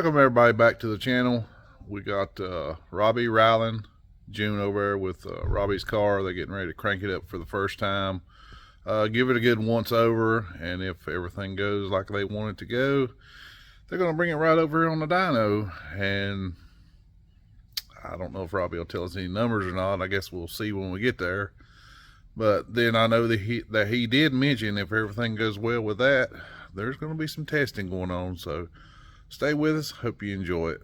Welcome everybody back to the channel. We got Robbie, Rylan, June over there with Robbie's car. They're getting ready to crank it up for the first time. Give it a good once over, and if everything goes like they want it to go, they're going to bring it right over here on the dyno. And I don't know if Robbie will tell us any numbers or not. I guess we'll see when we get there. But then I know that he did mention if everything goes well with that, there's going to be some testing going on. So stay with us. Hope you enjoy it.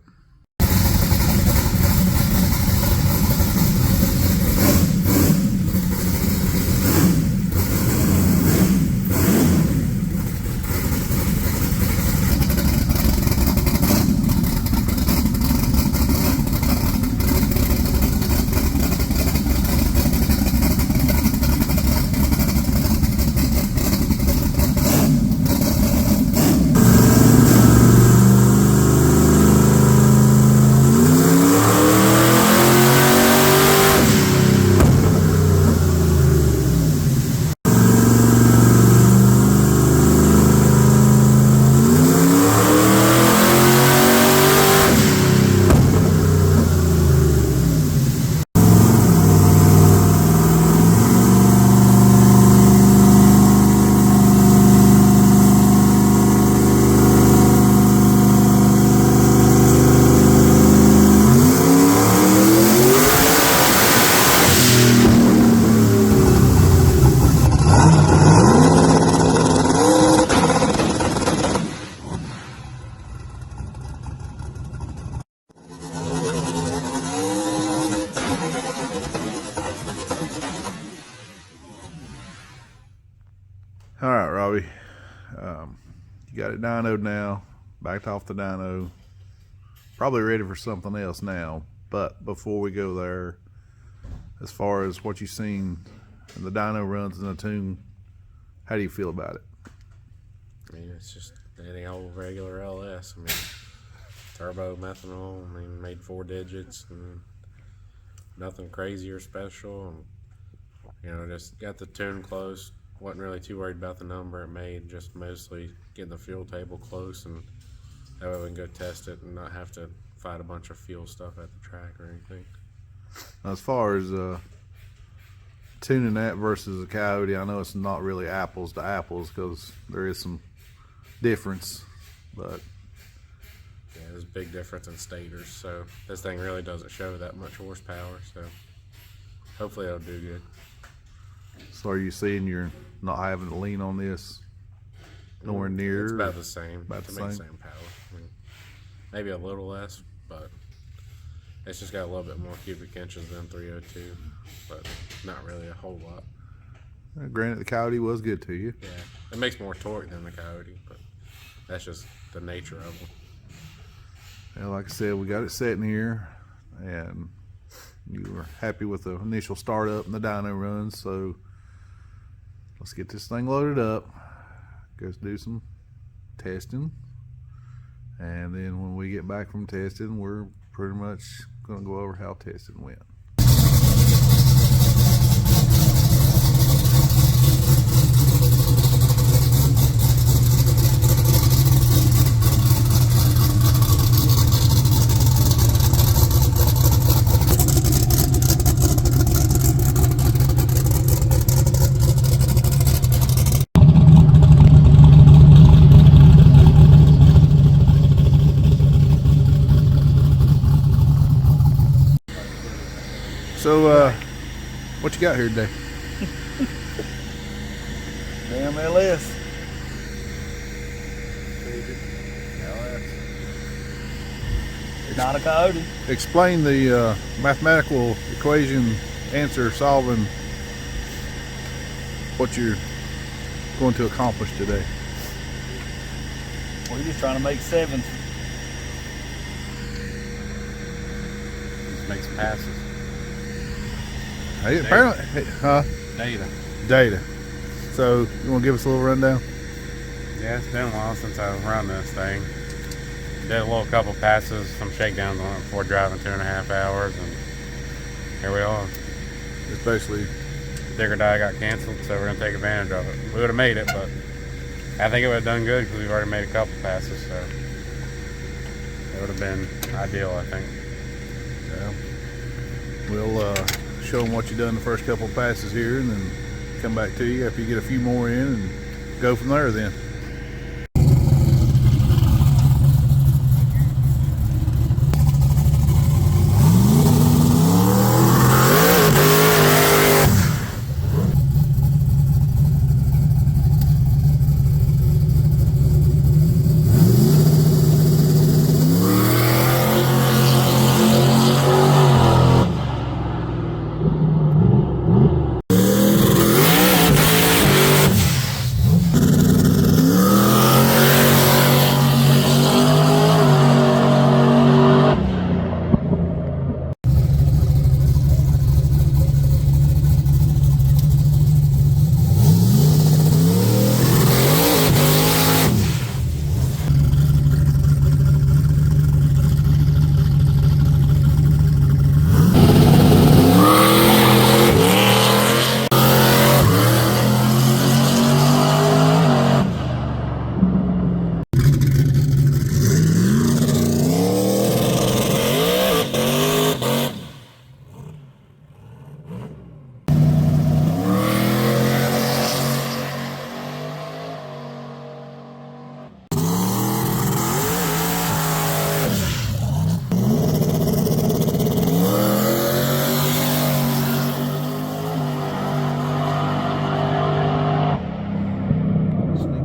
All right, Robbie, you got it dynoed now, backed off the dyno, probably ready for something else now. But before we go there, as far as what you've seen in the dyno runs in the tune, how do you feel about it? I mean, it's just any old regular LS. I mean, turbo methanol. I mean, made 4 digits and nothing crazy or special. And, you know, just got the tune close. Wasn't really too worried about the number it made. Just mostly getting the fuel table close, and that way we can go test it and not have to fight a bunch of fuel stuff at the track or anything. As far as tuning that versus a Coyote, I know it's not really apples to apples because there is some difference, but yeah, there's a big difference in stators, so this thing really doesn't show that much horsepower, so hopefully it'll do good. So are you seeing you're not having to lean on this nowhere near? It's about the same. About the same power. I mean, maybe a little less, but it's just got a little bit more cubic inches than 302, but not really a whole lot. Granted, the Coyote was good to you. Yeah, it makes more torque than the Coyote, but that's just the nature of them. Yeah, like I said, we got it sitting here, and you were happy with the initial startup and the dyno runs, so let's get this thing loaded up, go do some testing, and then when we get back from testing, we're pretty much going to go over how testing went. So, what you got here today? Damn LS. Not a Coyote. Explain the mathematical equation answer solving, what you're going to accomplish today. We're just trying to make 7s. Just make some passes. Hey, apparently, data. So, you want to give us a little rundown? Yeah, it's been a while since I've run this thing. Did a couple passes, some shakedowns on it before driving 2.5 hours, and here we are. It's basically Digger die got canceled, so we're gonna take advantage of it. We would have made it, but I think it would have done good because we've already made a couple passes. So It would have been ideal, I think. Yeah. We'll show them what you done the first couple of passes here, and then come back to you after you get a few more in, and go from there then.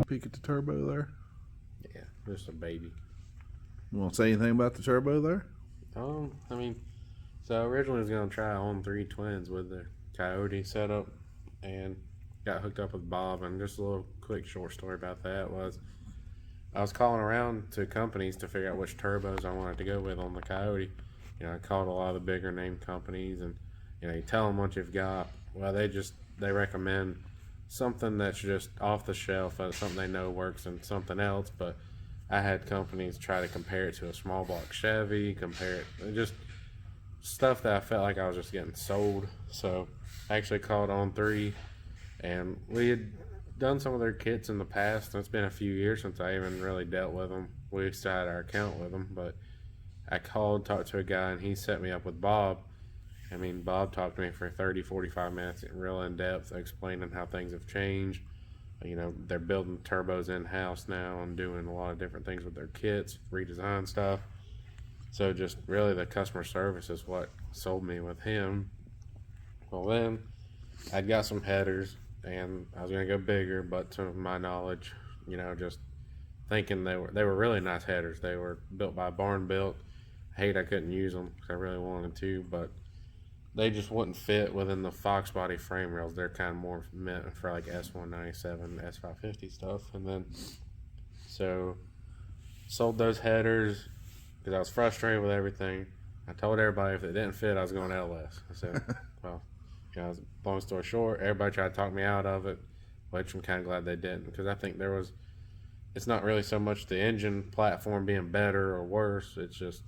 Peek at the turbo there. Yeah, just a baby. You want to say anything about the turbo there? I mean, so originally I was gonna try on 3 twins with the Coyote setup, and got hooked up with Bob. And just a little quick short story about that was, I was calling around to companies to figure out which turbos I wanted to go with on the Coyote. You know, I called a lot of the bigger name companies, and you tell them what you've got. Well, they recommend something that's just off the shelf, something they know works, and something else. But I had companies try to compare it to a small block Chevy, just stuff that I felt like I was just getting sold. So I actually called On 3, and we had done some of their kits in the past. It's been a few years since I even really dealt with them. We still had our account with them, but I called, talked to a guy, and he set me up with Bob. I mean, Bob talked to me for 30, 45 minutes, real in depth, explaining how things have changed. They're building turbos in-house now and doing a lot of different things with their kits, redesign stuff. So just really the customer service is what sold me with him. Well, then I'd got some headers, and I was going to go bigger, but to my knowledge, just thinking they were really nice headers. They were built by Barn Built. I hate I couldn't use them because I really wanted to, but they just wouldn't fit within the Fox body frame rails. They're kind of more meant for like S197, S550 stuff. And then, so sold those headers because I was frustrated with everything. I told everybody if it didn't fit, I was going LS. I said, well, long story short, everybody tried to talk me out of it, which I'm kind of glad they didn't, because I think it's not really so much the engine platform being better or worse. It's just,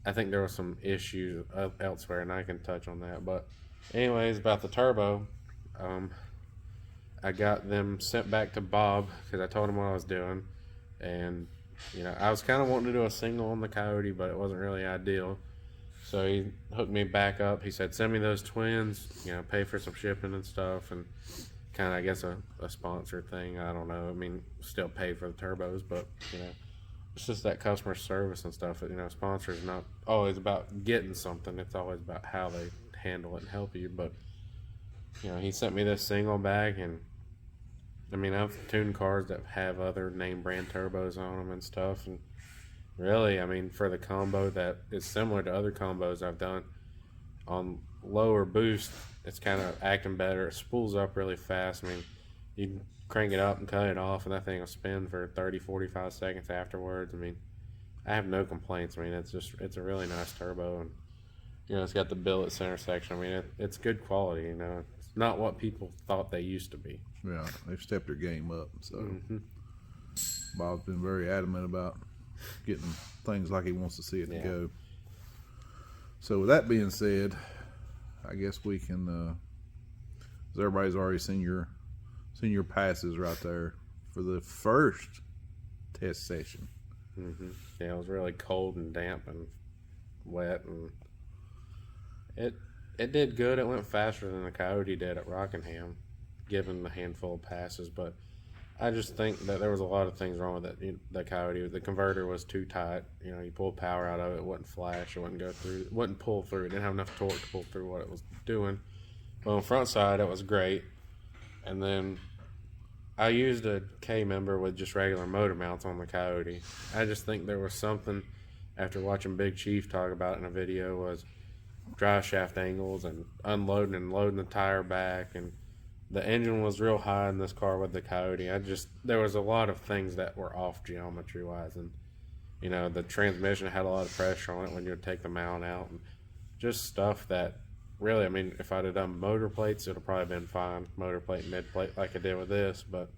I think there was some issues elsewhere, and I can touch on that. But anyways, about the turbo, I got them sent back to Bob because I told him what I was doing. And, I was kind of wanting to do a single on the Coyote, but it wasn't really ideal. So he hooked me back up. He said, send me those twins, pay for some shipping and stuff, and kind of, I guess, a sponsor thing. I don't know. I mean, still pay for the turbos, but, it's just that customer service and stuff. Sponsors not always about getting something. It's always about how they handle it and help you. But, he sent me this single bag, and I mean, I've tuned cars that have other name brand turbos on them and stuff. And really, I mean, for the combo that is similar to other combos I've done on lower boost, it's kind of acting better. It spools up really fast. I mean, you crank it up and cut it off, and that thing will spin for 30, 45 seconds afterwards. I mean, I have no complaints. I mean, it's a really nice turbo, and it's got the billet center section. I mean, it's good quality. It's not what people thought they used to be. Yeah, they've stepped their game up. So Bob's been very adamant about getting things like he wants to see it to go. So with that being said, I guess we can. Everybody's already seen your passes right there for the first test session. Yeah, it was really cold and damp and wet, and it did good. It went faster than the Coyote did at Rockingham, given the handful of passes. But I just think that there was a lot of things wrong with it. The Coyote, the converter was too tight. You know, you pulled power out of it, it wouldn't flash, it wouldn't go through, it wouldn't pull through. It didn't have enough torque to pull through what it was doing. But on the front side, it was great. And then I used a K member with just regular motor mounts on the Coyote. I just think there was something, after watching Big Chief talk about it in a video, was drive shaft angles and unloading and loading the tire back, and the engine was real high in this car with the Coyote. There was a lot of things that were off geometry wise, and you know, the transmission had a lot of pressure on it when you would take the mount out, and just stuff that really, I mean, if I'd have done motor plates, it'd have probably been fine, motor plate, mid plate, like I did with this, but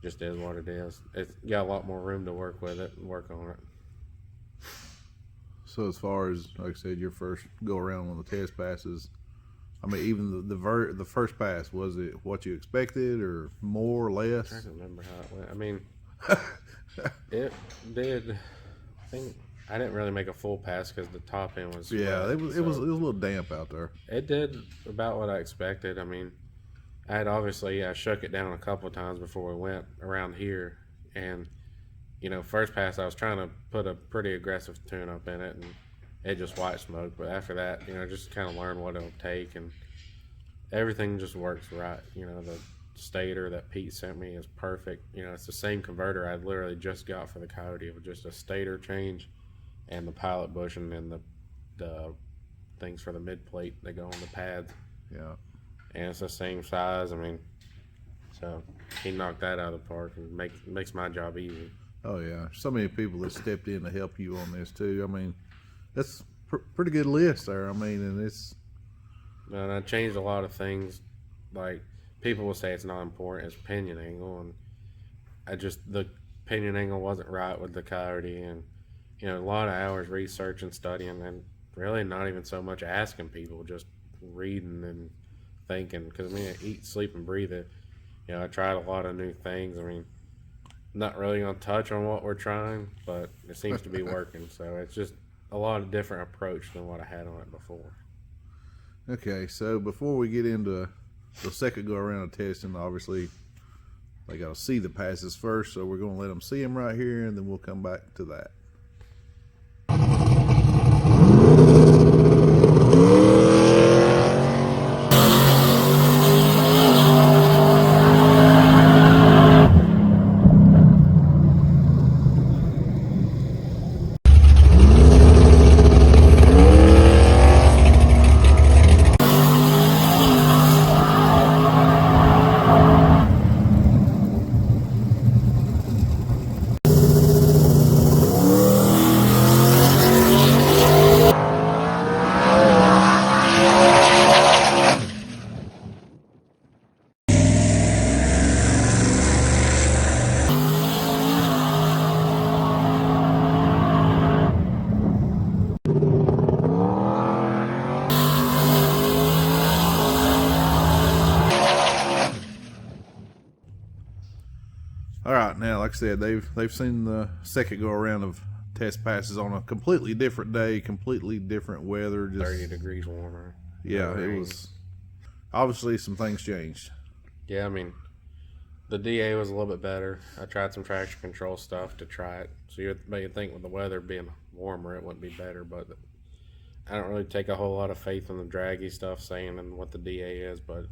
just is what it is. It's got a lot more room to work with it and work on it. So as far as, like I said, your first go around on the test passes, I mean, even the first pass, was it what you expected or more or less? I don't remember how it went. I mean, it did. I think I didn't really make a full pass because the top end was Yeah, wet, it was a little damp out there. It did about what I expected. I mean, I had obviously I shook it down a couple of times before we went around here, and you know, first pass I was trying to put a pretty aggressive tune up in it, and it just white smoked. But after that, you know, just kind of learn what it'll take, and everything just works right. You know, the stator that Pete sent me is perfect. You know, it's the same converter I literally just got for the Coyote, with just a stator change and the pilot bushing and the things for the mid plate that go on the pads. Yeah. And it's the same size. I mean, so he knocked that out of the park and makes my job easy. Oh yeah, so many people that stepped in to help you on this too. I mean, that's pretty good list there. I mean, and it's. And I changed a lot of things. Like, people will say it's not important, it's pinion angle, and the pinion angle wasn't right with the Coyote, and you know, a lot of hours researching, studying, and really not even so much asking people, just reading and thinking. Because I mean, I eat, sleep, and breathe it. You know, I tried a lot of new things. I mean, not really gonna touch on what we're trying, but it seems to be working. So it's just a lot of different approach than what I had on it before. Okay, so before we get into the second go around of testing, obviously they got to see the passes first, so we're going to let them see them right here, and then we'll come back to that. All right, now, like I said, they've seen the second go around of test passes on a completely different day, completely different weather. Just 30 degrees warmer. Yeah, No it rain. was obviously some things changed. Yeah, I mean, the DA was a little bit better. I tried some traction control stuff to try it. So you'd think with the weather being warmer, it wouldn't be better, but I don't really take a whole lot of faith in the draggy stuff saying and what the DA is, but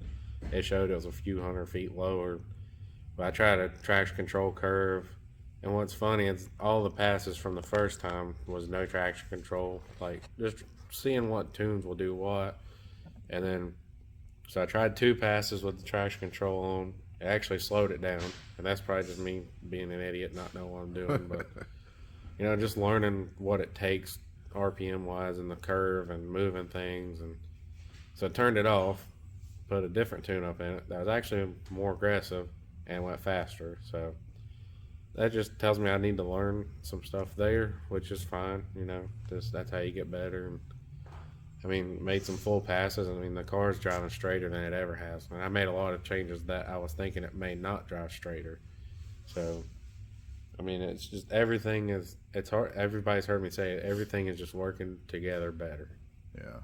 it showed it was a few 100 feet lower. But I tried a traction control curve, and what's funny is all the passes from the first time was no traction control, like just seeing what tunes will do what. And then, so I tried 2 passes with the traction control on. It actually slowed it down, and that's probably just me being an idiot, not knowing what I'm doing. But you know, just learning what it takes RPM wise and the curve and moving things, and so I turned it off, put a different tune up in it that was actually more aggressive and went faster. So that just tells me I need to learn some stuff there, which is fine. You know, that's how you get better. And I mean, made some full passes. I mean, the car's driving straighter than it ever has. And I made a lot of changes that I was thinking it may not drive straighter. So I mean, it's just everything is. It's hard. Everybody's heard me say it. Everything is just working together better. Yeah.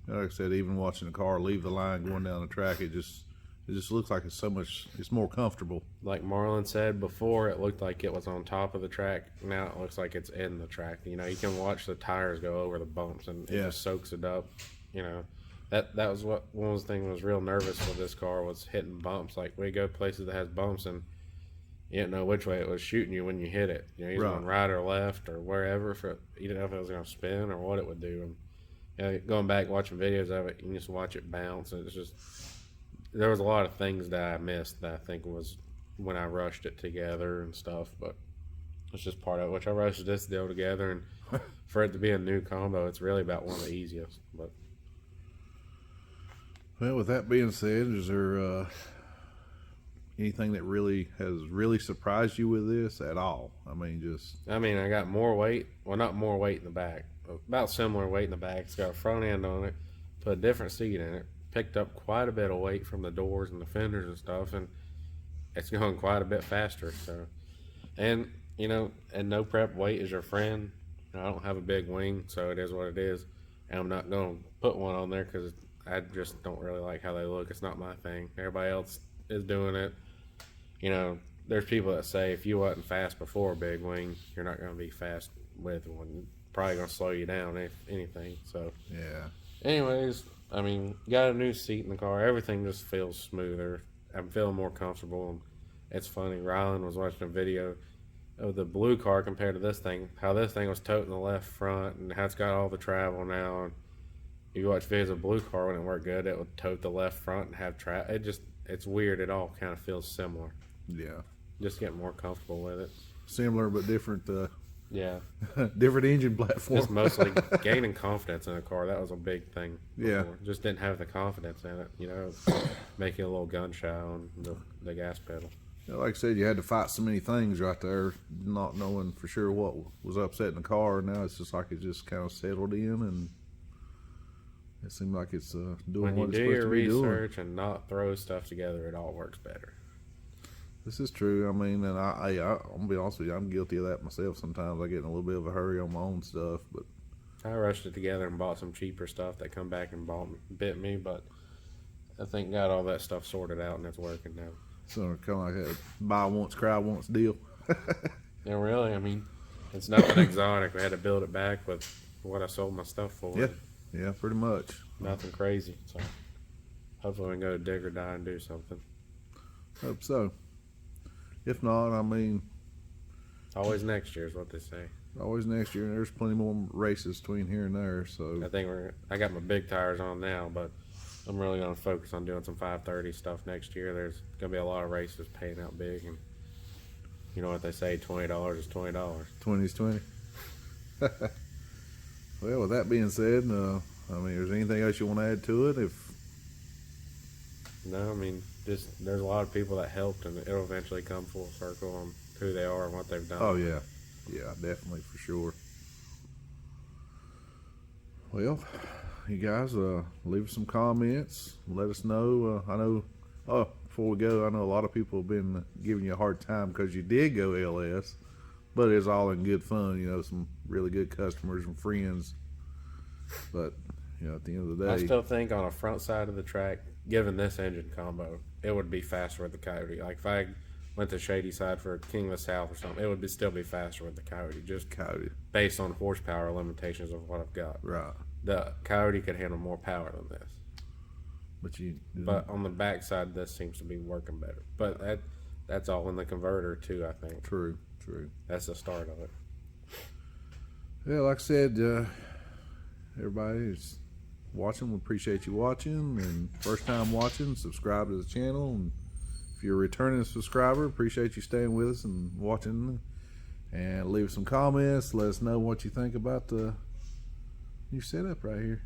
Like I said, even watching the car leave the line going down the track, it just looks like it's more comfortable. Like Marlon said before, it looked like it was on top of the track. Now it looks like it's in the track. You know, you can watch the tires go over the bumps, and it just soaks it up. You know, that was what one of the things was real nervous with this car was hitting bumps. Like we go places that has bumps, and you didn't know which way it was shooting you when you hit it. You know, you're going right or left or wherever. You didn't know if it was going to spin or what it would do. And you know, going back watching videos of it, you can just watch it bounce. And it's just there was a lot of things that I missed that I think was when I rushed it together and stuff. But it's just part of it. Which I rushed this deal together, and for it to be a new combo, it's really about one of the easiest. But well, with that being said, is there anything that really surprised you with this at all? I mean, I got more weight. Well, not more weight in the back. About similar weight in the back. It's got a front end on it. Put a different seat in it. Picked up quite a bit of weight from the doors and the fenders and stuff, and it's going quite a bit faster. So, and you know, and no prep weight is your friend. I don't have a big wing, so it is what it is. And I'm not going to put one on there because I just don't really like how they look. It's not my thing. Everybody else is doing it. You know, there's people that say if you wasn't fast before a big wing, you're not going to be fast with one. Probably going to slow you down if anything. So yeah. Anyways, I mean, got a new seat in the car. Everything just feels smoother. I'm feeling more comfortable. And it's funny. Rylan was watching a video of the blue car compared to this thing. How this thing was toting the left front and how it's got all the travel now. And you watch videos of blue car when it worked good, it would tote the left front and have travel. It's weird. It all kind of feels similar. Yeah. Just getting more comfortable with it. Similar but different. Yeah. Different engine platform. Just mostly gaining confidence in a car. That was a big thing. Before. Yeah. Just didn't have the confidence in it. You know, making a little gun shy on the gas pedal. Yeah, like I said, you had to fight so many things right there, not knowing for sure what was upsetting the car. Now it's just like it just kind of settled in, and it seemed like it's doing what it's supposed to be doing. When you do your research and not throw stuff together, it all works better. This is true. I mean, and I'm gonna be honest with you, I'm guilty of that myself. Sometimes I get in a little bit of a hurry on my own stuff, but I rushed it together and bought some cheaper stuff that come back and bit me. But I think got all that stuff sorted out and it's working now. So kind of like a buy once, cry once deal. Yeah, really. I mean, it's nothing exotic. We had to build it back with what I sold my stuff for. Yeah, pretty much. Nothing crazy. So hopefully we can go to dig or die and do something. Hope so. If not, I mean, always next year is what they say. Always next year, and there's plenty more races between here and there. So I think I got my big tires on now, but I'm really going to focus on doing some 530 stuff next year. There's going to be a lot of races paying out big, and you know what they say, $20 is $20. 20 is 20. Well, with that being said, I mean, is there anything else you want to add to it? No, I mean, just there's a lot of people that helped, and it'll eventually come full circle on who they are and what they've done. Oh yeah, definitely for sure. Well, you guys, leave us some comments. Let us know. I know. Oh, before we go, I know a lot of people have been giving you a hard time because you did go LS, but it's all in good fun. You know, some really good customers and friends. But you know, at the end of the day, I still think on a front side of the track, given this engine combo, it would be faster with the Coyote. Like if I went to Shady Side for King of the South or something, it would still be faster with the Coyote, just based on horsepower limitations of what I've got. Right. The Coyote could handle more power than this. But on the back side, this seems to be working better. But that's all in the converter too, I think. True. That's the start of it. Yeah, like I said, everybody is watching, we appreciate you watching, and first time watching, subscribe to the channel, and if you're a returning subscriber, appreciate you staying with us and watching, and leave some comments. Let us know what you think about the new setup right here.